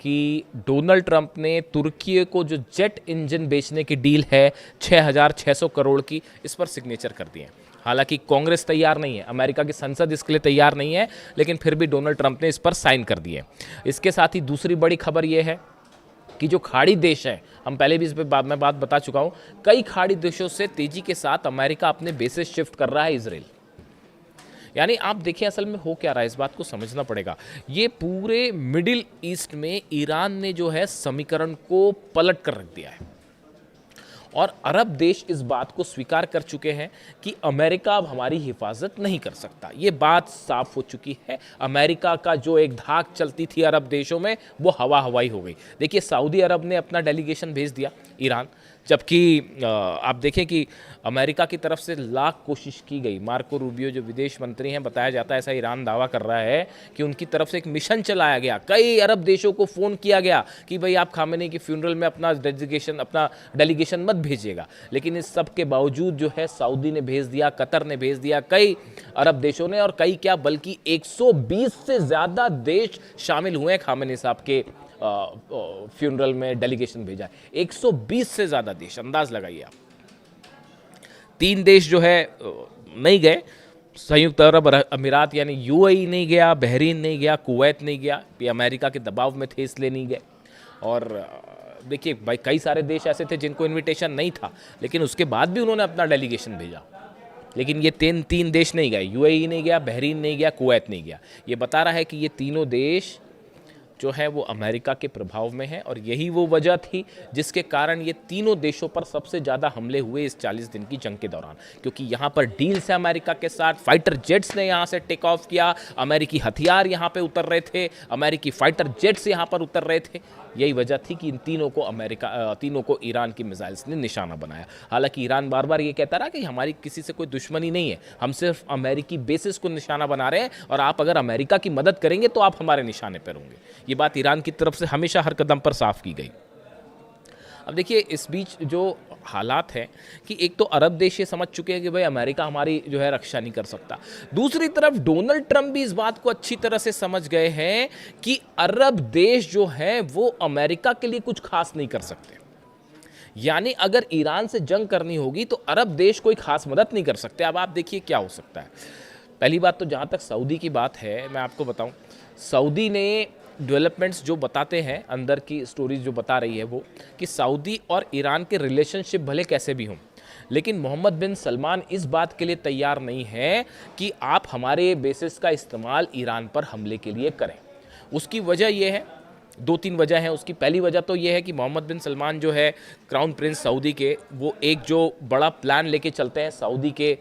कि Donald Trump ने तुर्की को जो जेट इंजन बेचने की डील है 6,600 करोड़ की, इस पर सिग्नेचर कर दिए हैं। हालांकि कांग्रेस तैयार नहीं है, अमेरिका की संसद इसके लिए तैयार नहीं है, लेकिन फिर भी डोनाल्ड ट्रंप ने इस पर साइन कर दिए। इसके साथ ही दूसरी बड़ी खबर यह है कि जो खाड़ी देश है, हम पहले भी इस पर मैं बात बता चुका हूं, कई खाड़ी देशों से तेजी के साथ अमेरिका अपने बेसेस शिफ्ट कर रहा है इजराइल। यानी आप देखिए असल में हो क्या रहा है, इस बात को समझना पड़ेगा। ये पूरे मिडिल ईस्ट में ईरान ने जो है समीकरण को पलट कर रख दिया है और अरब देश इस बात को स्वीकार कर चुके हैं कि अमेरिका अब हमारी हिफाजत नहीं कर सकता। ये बात साफ हो चुकी है। अमेरिका का जो एक धाक चलती थी अरब देशों में, वो हवा हवाई हो गई। देखिए सऊदी अरब ने अपना डेलीगेशन भेज दिया ईरान, जबकि आप देखें कि अमेरिका की तरफ से लाख कोशिश की गई। मार्को रूबियो जो विदेश मंत्री हैं, बताया जाता है, ऐसा ईरान दावा कर रहा है कि उनकी तरफ से एक मिशन चलाया गया, कई अरब देशों को फ़ोन किया गया कि भाई आप खामेनी की फ्यूनरल में अपना डेलीगेशन मत भेजिएगा। लेकिन इस सब के बावजूद जो है सऊदी ने भेज दिया, कतर ने भेज दिया, कई अरब देशों ने, और कई क्या बल्कि 120 से ज़्यादा देश शामिल हुए हैं खामेनी साहब के फ्यूनरल में डेलीगेशन भेजा है। 120 से ज़्यादा देश, अंदाज लगाइए आप। 3 देश जो है नहीं गए, संयुक्त अरब अमीरात यानी यूएई नहीं गया, बहरीन नहीं गया, कुवैत नहीं गया, ये अमेरिका के दबाव में थे इसलिए नहीं गए। और देखिए भाई कई सारे देश ऐसे थे जिनको इनविटेशन नहीं था, लेकिन उसके बाद भी उन्होंने अपना डेलीगेशन भेजा। लेकिन ये तीन देश नहीं गए, यूएई नहीं गया, बहरीन नहीं गया, कुवैत नहीं गया। ये बता रहा है कि ये तीनों देश जो है वो अमेरिका के प्रभाव में है, और यही वो वजह थी जिसके कारण ये तीनों देशों पर सबसे ज़्यादा हमले हुए इस 40 दिन की जंग के दौरान। क्योंकि यहाँ पर डील से अमेरिका के साथ, फाइटर जेट्स ने यहाँ से टेक ऑफ किया, अमेरिकी हथियार यहाँ पे उतर रहे थे, अमेरिकी फाइटर जेट्स यहाँ पर उतर रहे थे। यही वजह थी कि इन तीनों को ईरान की मिसाइल्स ने निशाना बनाया। हालांकि ईरान बार बार ये कहता रहा कि हमारी किसी से कोई दुश्मनी नहीं है, हम सिर्फ अमेरिकी बेसिस को निशाना बना रहे हैं, और आप अगर अमेरिका की मदद करेंगे तो आप हमारे निशाने पर होंगे। ये बात ईरान की तरफ से हमेशा हर कदम पर साफ की गई। अब देखिए इस बीच जो हालात है कि एक तो अरब देश ये समझ चुके हैं कि भाई अमेरिका हमारी जो है रक्षा नहीं कर सकता, दूसरी तरफ डोनाल्ड ट्रंप भी इस बात को अच्छी तरह से समझ गए हैं कि अरब देश जो हैं वो अमेरिका के लिए कुछ खास नहीं कर सकते। यानी अगर ईरान से जंग करनी होगी तो अरब देश कोई खास मदद नहीं कर सकते। अब आप देखिए क्या हो सकता है। पहली बात तो जहाँ तक सऊदी की बात है, मैं आपको बताऊँ, सऊदी ने डेवलपमेंट्स जो बताते हैं, अंदर की स्टोरीज जो बता रही है वो, कि सऊदी और ईरान के रिलेशनशिप भले कैसे भी हों, लेकिन मोहम्मद बिन सलमान इस बात के लिए तैयार नहीं है कि आप हमारे बेसिस का इस्तेमाल ईरान पर हमले के लिए करें। उसकी वजह यह है, 2-3 वजह हैं उसकी। पहली वजह तो यह है कि मोहम्मद बिन सलमान जो है क्राउन प्रिंस सऊदी के, वो एक जो बड़ा प्लान लेके चलते हैं सऊदी के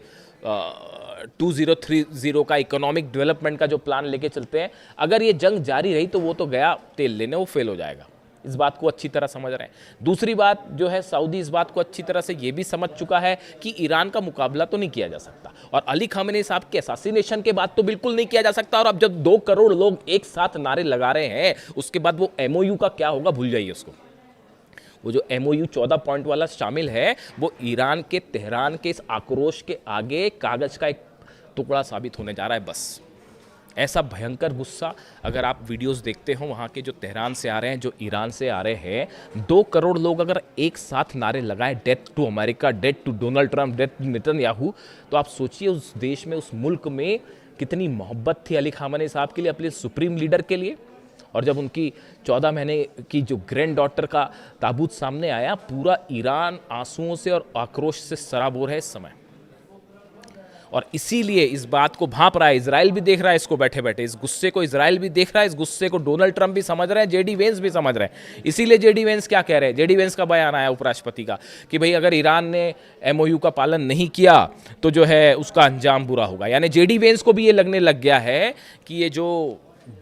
2030 का इकोनॉमिक डेवलपमेंट का जो प्लान लेके चलते हैं। अगर ये जंग जारी रही तो वो तो गया तेल लेने, वो फेल हो जाएगा। इस बात को अच्छी तरह समझ रहे हैं। दूसरी बात जो है, सऊदी इस बात को अच्छी तरह से ये भी समझ चुका है कि ईरान का मुकाबला तो नहीं किया जा सकता, और अली खामेनी साहब के असैसिनेशन के बाद तो बिल्कुल नहीं किया जा सकता। और अब जब 2 करोड़ लोग एक साथ नारे लगा रहे हैं, उसके बाद वो MOU का क्या होगा भूल जाइए उसको। वो जो MOU 14 पॉइंट वाला शामिल है, वो ईरान के तेहरान के इस आक्रोश के आगे कागज का एक टुकड़ा साबित होने जा रहा है। बस ऐसा भयंकर गुस्सा, अगर आप वीडियोस देखते हो वहाँ के जो तेहरान से आ रहे हैं, जो ईरान से आ रहे हैं, 2 करोड़ लोग अगर एक साथ नारे लगाए death to America, death to Donald Trump, death to Netanyahu, तो आप सोचिए उस देश में, उस मुल्क में कितनी मोहब्बत थी अली खामेनी साहब के लिए, अपने सुप्रीम लीडर के लिए। और जब उनकी 14 महीने की जो ग्रैंड डॉटर का ताबूत सामने आया, पूरा ईरान आंसुओं से और आक्रोश से सराबोर है इस समय। और इसीलिए इस बात को भांप रहा है, इजराइल भी देख रहा है इसको बैठे बैठे, इस गुस्से को इजराइल भी देख रहा है, इस गुस्से को डोनाल्ड ट्रंप भी समझ रहे हैं, जेडी वेंस भी समझ रहे हैं। इसीलिए जेडी वेंस क्या कह रहे हैं, जेडी वेंस का बयान आया उपराष्ट्रपति का कि भाई अगर ईरान ने MOU का पालन नहीं किया तो जो है उसका अंजाम बुरा होगा। यानी जेडी वेंस को भी ये लगने लग गया है कि ये जो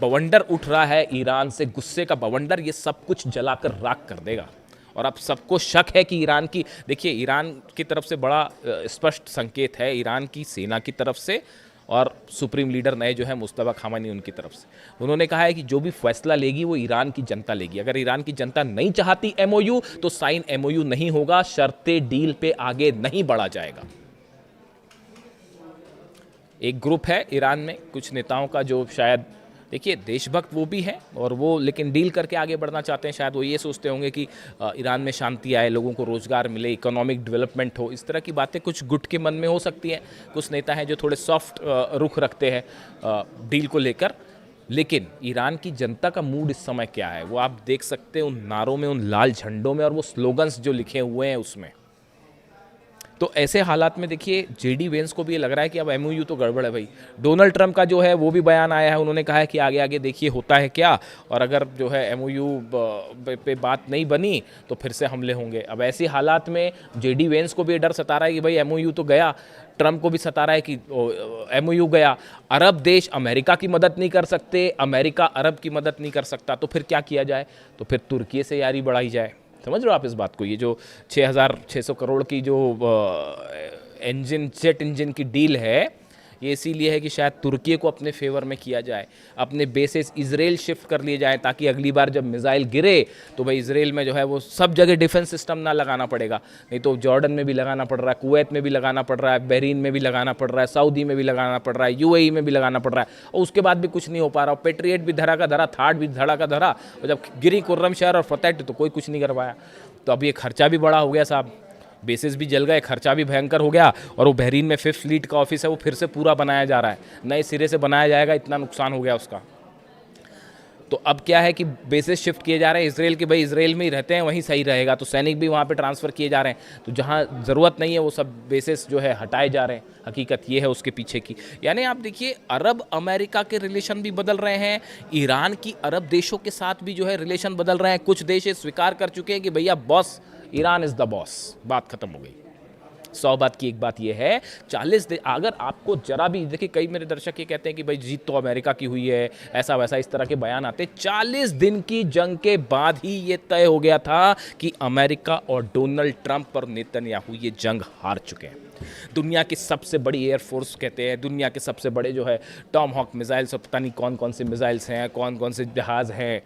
बवंडर उठ रहा है ईरान से, गुस्से का बवंडर, ये सब कुछ जलाकर राख कर देगा। और अब सबको शक है कि ईरान की, देखिए ईरान की तरफ से बड़ा स्पष्ट संकेत है, ईरान की सेना की तरफ से और सुप्रीम लीडर नए जो है मुस्तफा खामेनी, उनकी तरफ से। उन्होंने कहा है कि जो भी फैसला लेगी वो ईरान की जनता लेगी। अगर ईरान की जनता नहीं चाहती MOU तो साइन MOU नहीं होगा, शर्ते डील पे आगे नहीं बढ़ा जाएगा। एक ग्रुप है ईरान में कुछ नेताओं का जो शायद देखिए देशभक्त वो भी हैं और वो लेकिन डील करके आगे बढ़ना चाहते हैं। शायद वो ये सोचते होंगे कि ईरान में शांति आए, लोगों को रोज़गार मिले, इकोनॉमिक डेवलपमेंट हो, इस तरह की बातें कुछ गुट के मन में हो सकती हैं। कुछ नेता हैं जो थोड़े सॉफ्ट रुख रखते हैं डील को लेकर। लेकिन ईरान की जनता का मूड इस समय क्या है वो आप देख सकते हैं उन नारों में, उन लाल झंडों में और वो स्लोगन्स जो लिखे हुए हैं उसमें। तो ऐसे हालात में देखिए जेडी वेंस को भी ये लग रहा है कि अब एमओयू तो गड़बड़ है भाई। डोनाल्ड ट्रंप का जो है वो भी बयान आया है, उन्होंने कहा है कि आगे आगे देखिए होता है क्या, और अगर जो है एमओयू पे बात नहीं बनी तो फिर से हमले होंगे। अब ऐसे हालात में जेडी वेंस को भी ये डर सता रहा है कि भाई एमओयू तो गया, ट्रंप को भी सता रहा है कि एमओयू गया, अरब देश अमेरिका की मदद नहीं कर सकते, अमेरिका अरब की मदद नहीं कर सकता, तो फिर क्या किया जाए? तो फिर तुर्की से यारी बढ़ाई जाए। समझ रहे हो आप इस बात को? ये जो 6,600 करोड़ की जो जेट इंजन की डील है, ये इसीलिए है कि शायद तुर्की को अपने फेवर में किया जाए, अपने बेसिस इजराइल शिफ्ट कर लिए जाए, ताकि अगली बार जब मिसाइल गिरे तो भाई इजराइल में जो है वो सब जगह डिफेंस सिस्टम ना लगाना पड़ेगा। नहीं तो जॉर्डन में भी लगाना पड़ रहा है, कुवैत में भी लगाना पड़ रहा है, बहरीन में भी लगाना पड़ रहा है, सऊदी में भी लगाना पड़ रहा है, यूएई में भी लगाना पड़ रहा है, और उसके बाद भी कुछ नहीं हो पा रहा। पेट्रियट भी धरा का धरा, थाट भी धड़ा का धरा, और जब गिरी कुर्रम शहर और फतेह तो कोई कुछ नहीं कर पाया। तो अब ये खर्चा भी बड़ा हो गया साहब, बेसिस भी जल गए, खर्चा भी भयंकर हो गया, और वो बहरीन में 5th फ्लीट का ऑफिस है वो फिर से पूरा बनाया जा रहा है, नए सिरे से बनाया जाएगा, इतना नुकसान हो गया उसका। तो अब क्या है कि बेसिस शिफ्ट किए जा रहे हैं इसराइल के, भाई इसराइल में ही रहते हैं वहीं सही रहेगा, तो सैनिक भी वहाँ पे ट्रांसफ़र किए जा रहे हैं, तो जहाँ ज़रूरत नहीं है वो सब बेसिस जो है हटाए जा रहे हैं। हकीकत ये है उसके पीछे की। यानी आप देखिए अरब अमेरिका के रिलेशन भी बदल रहे हैं, ईरान की अरब देशों के साथ भी जो है रिलेशन बदल रहे हैं। कुछ देश ये स्वीकार कर चुके हैं कि भैया boss Iran is the boss, बात खत्म हो गई। 100 बात की एक बात यह है, 40 दिन अगर आपको जरा भी देखिए, कई मेरे दर्शक ये कहते हैं कि भाई जीत तो अमेरिका की हुई है, ऐसा वैसा इस तरह के बयान आते। 40 दिन की जंग के बाद ही ये तय हो गया था कि अमेरिका और डोनाल्ड ट्रंप और नेतन्याहू ये जंग हार चुके हैं। दुनिया की सबसे बड़ी एयरफोर्स कहते हैं, दुनिया के सबसे बड़े जो है टॉम हॉक मिसाइल्स, और पता नहीं कौन कौन से मिसाइल्स हैं, कौन कौन से जहाज़ हैं,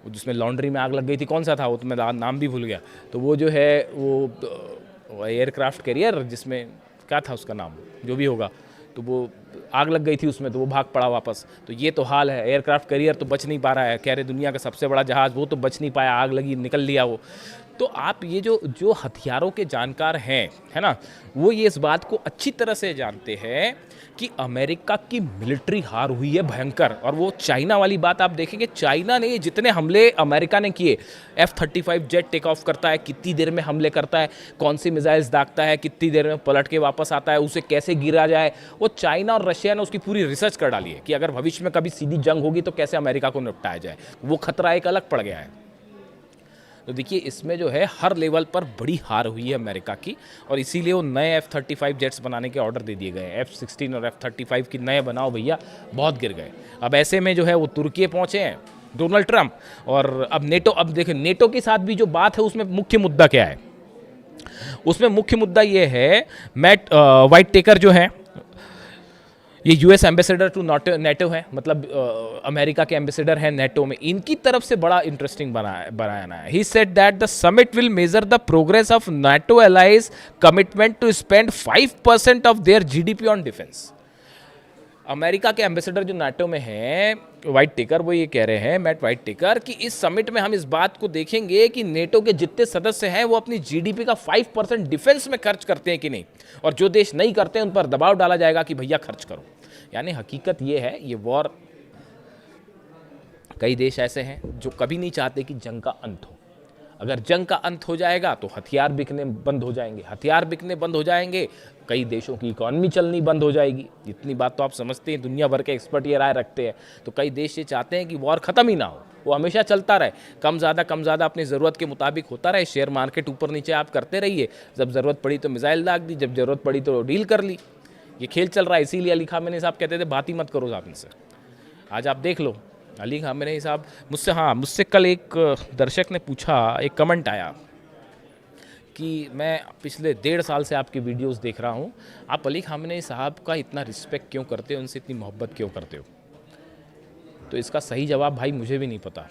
जिसमें लॉन्ड्री में आग लग गई थी, कौन सा था वो तो मैं नाम भी भूल गया। तो वो जो है वो एयरक्राफ्ट कैरियर, जिसमें क्या था उसका नाम, जो भी होगा, तो वो आग लग गई थी उसमें, तो वो भाग पड़ा वापस। तो ये तो हाल है, एयरक्राफ्ट कैरियर तो बच नहीं पा रहा है, कह रहे दुनिया का सबसे बड़ा जहाज़ वो तो बच नहीं पाया, आग लगी निकल लिया वो। तो आप ये जो हथियारों के जानकार हैं, है ना, वो ये इस बात को अच्छी तरह से जानते हैं कि अमेरिका की मिलिट्री हार हुई है भयंकर। और वो चाइना वाली बात आप देखेंगे, चाइना ने जितने हमले अमेरिका ने किए, F-35 जेट टेक ऑफ करता है, कितनी देर में हमले करता है, कौन सी मिसाइल्स दागता है, कितनी देर में पलट के वापस आता है, उसे कैसे गिरा जाए, वो चाइना और रशिया ने उसकी पूरी रिसर्च कर डाली है कि अगर भविष्य में कभी सीधी जंग होगी तो कैसे अमेरिका को निपटाया जाए। वो खतरा एक अलग पड़ गया है। तो देखिए इसमें जो है हर लेवल पर बड़ी हार हुई है अमेरिका की, और इसीलिए वो नए F-35 जेट्स बनाने के ऑर्डर दे दिए गए हैं। F-16 और F-35 की नए बनाओ भैया, बहुत गिर गए। अब ऐसे में जो है वो तुर्की पहुंचे हैं डोनाल्ड ट्रंप, और अब नेटो, अब देखिए नेटो के साथ भी जो बात है उसमें मुख्य मुद्दा क्या है? उसमें मुख्य मुद्दा ये है, मैट वाइट टेकर जो है, ये यूएस एम्बेसडर टू नेटो है, मतलब अमेरिका के एम्बेसडर हैं नेटो में, इनकी तरफ से बड़ा इंटरेस्टिंग बयान है। He said that the summit will measure the progress of NATO allies commitment to spend 5% of their GDP on defence. America के एम्बेसडर जो नाटो में हैं, वाइट टेकर, वो ये कह रहे हैं, मैट वाइट टेकर, कि इस समिट में हम इस बात को देखेंगे कि नेटो के जितने सदस्य हैं वो अपनी जीडीपी का 5% डिफेंस में खर्च करते हैं कि नहीं, और जो देश नहीं करते हैं उन पर दबाव डाला जाएगा कि भैया खर्च करो। यानी हकीकत ये है, ये वॉर, कई देश ऐसे हैं जो कभी नहीं चाहते कि जंग का अंत हो। अगर जंग का अंत हो जाएगा तो हथियार बिकने बंद हो जाएंगे, हथियार बिकने बंद हो जाएंगे, कई देशों की इकॉनमी चलनी बंद हो जाएगी। इतनी बात तो आप समझते हैं, दुनिया भर के एक्सपर्ट ये राय रखते हैं। तो कई देश ये चाहते हैं कि वॉर ख़त्म ही ना हो, वो हमेशा चलता रहे, कम ज़्यादा अपनी ज़रूरत के मुताबिक होता रहे। शेयर मार्केट ऊपर नीचे आप करते रहिए, जब ज़रूरत पड़ी तो मिसाइल दाग दी, जब ज़रूरत पड़ी तो डील कर ली। ये खेल चल रहा है। इसीलिए अली खामेनी साहब कहते थे बात ही मत करो साहब इनसे। आज आप देख लो, अली खामेनी साहब मुझसे कल एक दर्शक ने पूछा, एक कमेंट आया कि मैं पिछले 1.5 साल से आपकी वीडियोस देख रहा हूँ, आप अली खामेनी साहब का इतना रिस्पेक्ट क्यों करते हो, उनसे इतनी मोहब्बत क्यों करते हो? तो इसका सही जवाब भाई मुझे भी नहीं पता।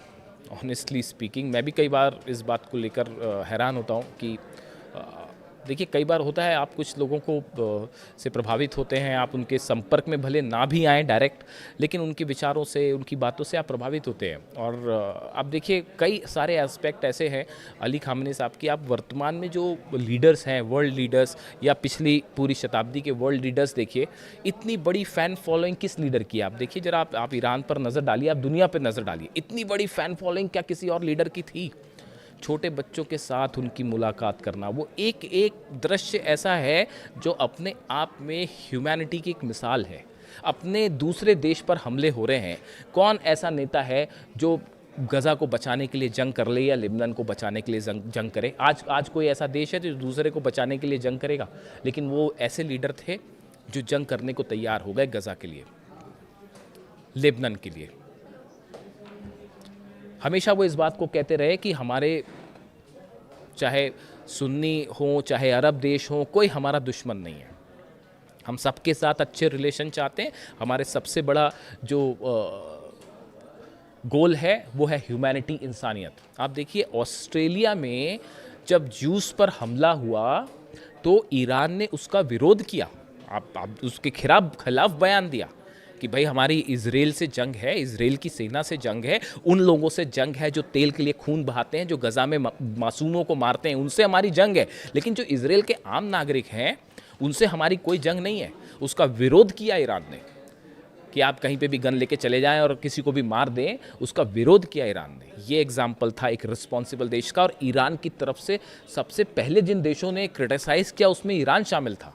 ऑनेस्टली स्पीकिंग मैं भी कई बार इस बात को लेकर हैरान होता हूँ कि देखिए कई बार होता है, आप कुछ लोगों को से प्रभावित होते हैं, आप उनके संपर्क में भले ना भी आएँ डायरेक्ट, लेकिन उनके विचारों से, उनकी बातों से आप प्रभावित होते हैं। और आप देखिए कई सारे एस्पेक्ट ऐसे हैं अली ख़ामेनी साहब की, आप वर्तमान में जो लीडर्स हैं, वर्ल्ड लीडर्स या पिछली पूरी शताब्दी के वर्ल्ड लीडर्स देखिए, इतनी बड़ी फ़ैन फॉलोइंग किस लीडर की है? आप देखिए ज़रा, आप ईरान पर नज़र डालिए, आप दुनिया पर नज़र डालिए, इतनी बड़ी फ़ैन फॉलोइंग क्या किसी और लीडर की थी? छोटे बच्चों के साथ उनकी मुलाकात करना, वो एक एक दृश्य ऐसा है जो अपने आप में ह्यूमैनिटी की एक मिसाल है। अपने दूसरे देश पर हमले हो रहे हैं, कौन ऐसा नेता है जो गज़ा को बचाने के लिए जंग कर ले या लेबनान को बचाने के लिए जंग करे? आज कोई ऐसा देश है जो दूसरे को बचाने के लिए जंग करेगा? लेकिन वो ऐसे लीडर थे जो जंग करने को तैयार हो गए गज़ा के लिए, लेबनान के लिए। हमेशा वो इस बात को कहते रहे कि हमारे, चाहे सुन्नी हो चाहे अरब देश हो, कोई हमारा दुश्मन नहीं है, हम सबके साथ अच्छे रिलेशन चाहते हैं। हमारे सबसे बड़ा जो गोल है वो है ह्यूमैनिटी, इंसानियत। आप देखिए ऑस्ट्रेलिया में जब ज्यूस पर हमला हुआ तो ईरान ने उसका विरोध किया, आप उसके खिलाफ बयान दिया कि भाई हमारी इजराइल से जंग है, इजराइल की सेना से जंग है, उन लोगों से जंग है जो तेल के लिए खून बहाते हैं, जो गज़ा में मासूमों को मारते हैं, उनसे हमारी जंग है। लेकिन जो इजराइल के आम नागरिक हैं उनसे हमारी कोई जंग नहीं है। उसका विरोध किया ईरान ने कि आप कहीं पे भी गन लेके चले जाएं और किसी को भी मार दें, उसका विरोध किया ईरान ने। ये एग्जाम्पल था एक रिस्पॉन्सिबल देश का, और ईरान की तरफ से सबसे पहले जिन देशों ने क्रिटिसाइज़ किया उसमें ईरान शामिल था।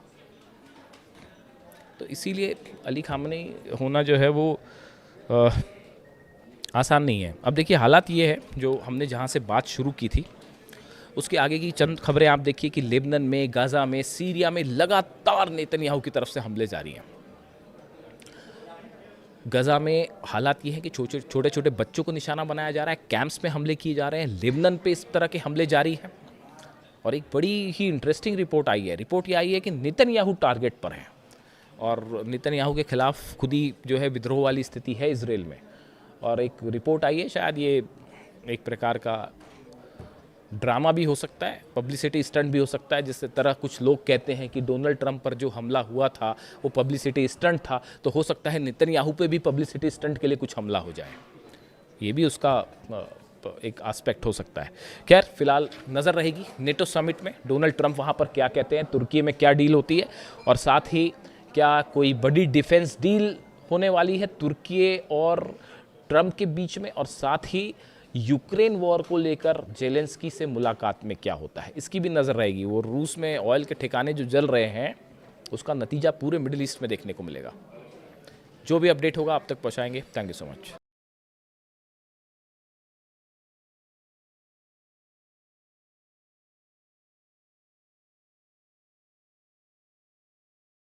तो इसीलिए अली ख़ामेनी होना जो है वो आसान नहीं है। अब देखिए हालात ये है, जो हमने जहाँ से बात शुरू की थी उसके आगे की चंद खबरें आप देखिए कि लेबनान में, गाज़ा में, सीरिया में लगातार नेतन्याहू की तरफ से हमले जारी हैं। गज़ा में हालात ये है कि छोटे छोटे बच्चों को निशाना बनाया जा रहा है, कैंप्स में हमले किए जा रहे हैं, लेबनान पे इस तरह के हमले जारी हैं। और एक बड़ी ही इंटरेस्टिंग रिपोर्ट आई है। रिपोर्ट ये आई है कि नेतन्याहू टारगेट पर हैं और नेतन्याहू के खिलाफ खुद ही जो है विद्रोह वाली स्थिति है इजराइल में। और एक रिपोर्ट आई है, शायद ये एक प्रकार का ड्रामा भी हो सकता है, पब्लिसिटी स्टंट भी हो सकता है। जिस तरह कुछ लोग कहते हैं कि डोनाल्ड ट्रंप पर जो हमला हुआ था वो पब्लिसिटी स्टंट था, तो हो सकता है नेतन्याहू पे भी पब्लिसिटी स्टंट के लिए कुछ हमला हो जाए। ये भी उसका एक एस्पेक्ट हो सकता है। खैर फिलहाल नज़र रहेगी नेटो समिट में डोनाल्ड ट्रंप वहाँ पर क्या कहते हैं, तुर्की में क्या डील होती है, और साथ ही क्या कोई बड़ी डिफेंस डील होने वाली है तुर्की और ट्रंप के बीच में, और साथ ही यूक्रेन वॉर को लेकर जेलेंस्की से मुलाकात में क्या होता है, इसकी भी नज़र रहेगी। वो रूस में ऑयल के ठिकाने जो जल रहे हैं उसका नतीजा पूरे मिडिल ईस्ट में देखने को मिलेगा। जो भी अपडेट होगा आप तक पहुंचाएंगे। Thank you so much.